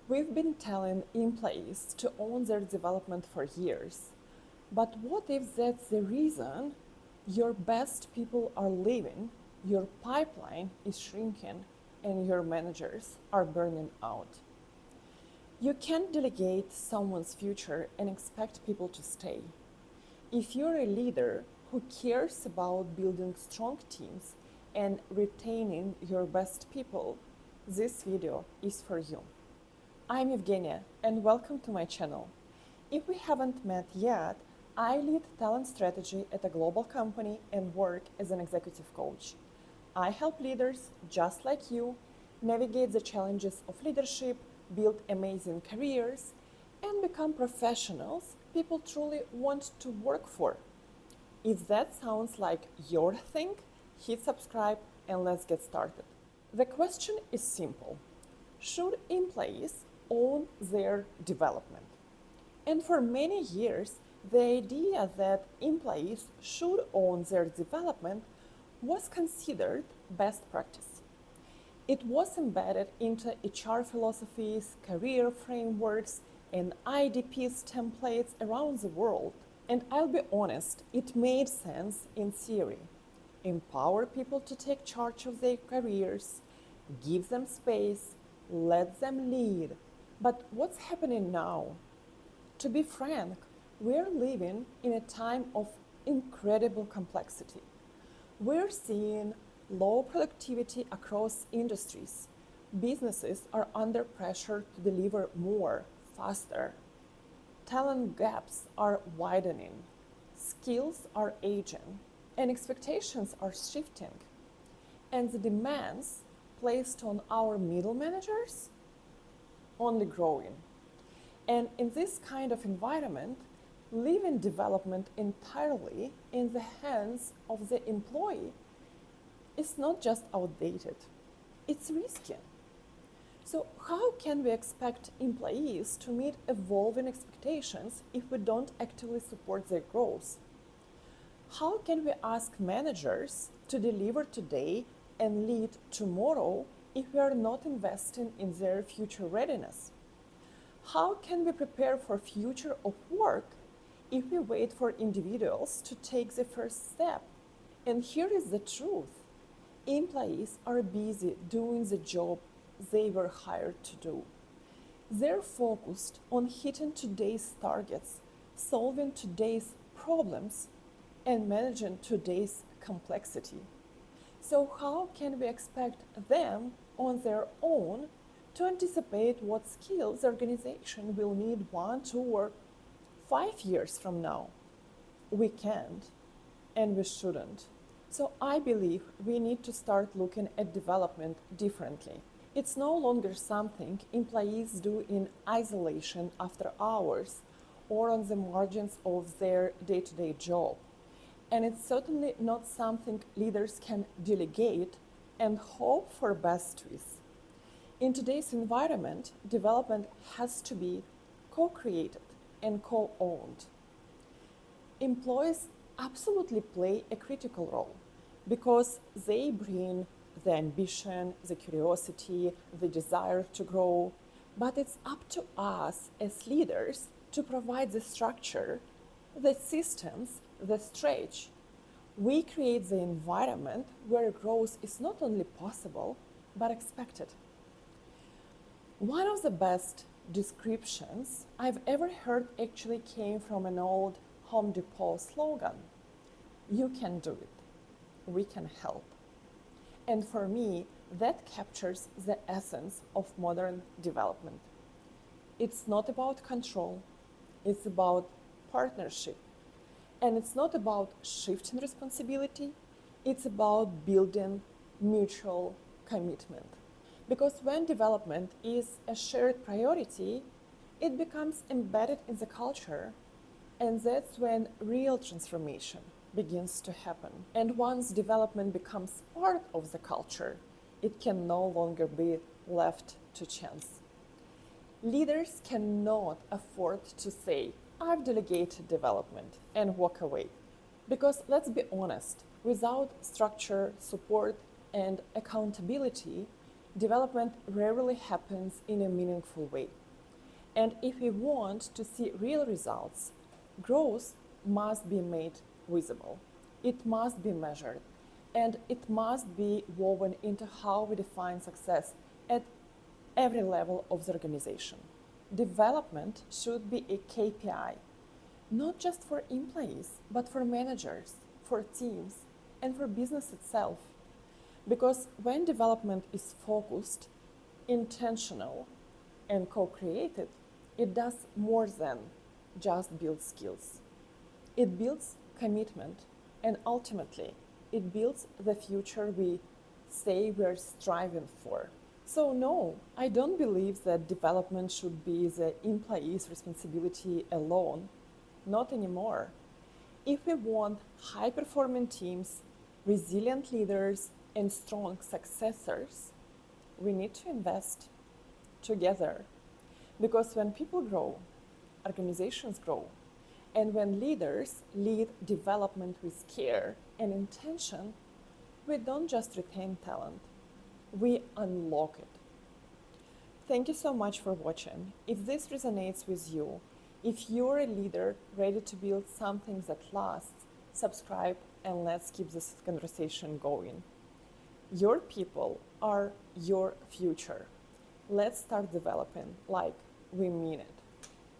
We've been telling employees to own their development for years. But what if that's the reason your best people are leaving, your pipeline is shrinking, and your managers are burning out? You can't delegate someone's future and expect people to stay. If you're a leader who cares about building strong teams and retaining your best people, this video is for you. I'm Evgeniya and welcome to my channel. If we haven't met yet, I lead talent strategy at a global company and work as an executive coach. I help leaders just like you navigate the challenges of leadership, build amazing careers, and become professionals people truly want to work for. If that sounds like your thing, hit subscribe and let's get started. The question is simple. Should employees own their development? And for many years, the idea that employees should own their development was considered best practice. It was embedded into HR philosophies, career frameworks, and IDPs templates around the world. And I'll be honest, it made sense in theory. Empower people to take charge of their careers, give them space, let them lead. But what's happening now? To be frank, we're living in a time of incredible complexity. We're seeing low productivity across industries. Businesses are under pressure to deliver more, faster. Talent gaps are widening. Skills are aging. And expectations are shifting. And the demands placed on our middle managers only growing. And in this kind of environment, leaving development entirely in the hands of the employee is not just outdated, it's risky. So how can we expect employees to meet evolving expectations if we don't actively support their growth? How can we ask managers to deliver today and lead tomorrow if we are not investing in their future readiness? How can we prepare for future of work if we wait for individuals to take the first step? And here is the truth. Employees are busy doing the job they were hired to do. They're focused on hitting today's targets, solving today's problems, and managing today's complexity. So how can we expect them on their own to anticipate what skills the organization will need 1, 2, or 5 years from now? We can't, and we shouldn't. So I believe we need to start looking at development differently. It's no longer something employees do in isolation after hours or on the margins of their day-to-day job. And it's certainly not something leaders can delegate and hope for best with. In today's environment, development has to be co-created and co-owned. Employees absolutely play a critical role because they bring the ambition, the curiosity, the desire to grow. But it's up to us as leaders to provide the structure, the systems, the stretch. We create the environment where growth is not only possible, but expected. One of the best descriptions I've ever heard actually came from an old Home Depot slogan. You can do it. We can help. And for me, that captures the essence of modern development. It's not about control, it's about partnership. And it's not about shifting responsibility, it's about building mutual commitment. Because when development is a shared priority, it becomes embedded in the culture, and that's when real transformation begins to happen. And once development becomes part of the culture, it can no longer be left to chance. Leaders cannot afford to say, I've delegated development and walk away. Because let's be honest, without structure, support, and accountability, Development rarely happens in a meaningful way. And if we want to see real results, growth must be made visible. It must be measured. And it must be woven into how we define success at every level of the organization. Development should be a KPI, not just for employees, but for managers, for teams, and for business itself. Because when development is focused, intentional, and co created, it does more than just build skills. It builds commitment, and ultimately, it builds the future we say we're striving for. So, no, I don't believe that development should be the employee's responsibility alone. Not anymore. If we want high performing teams, resilient leaders, and strong successors, we need to invest together. Because when people grow, organizations grow. And when leaders lead development with care and intention, we don't just retain talent, we unlock it. Thank you so much for watching. If this resonates with you, if you're a leader ready to build something that lasts, subscribe and let's keep this conversation going. Your people are your future. Let's start developing like we mean it.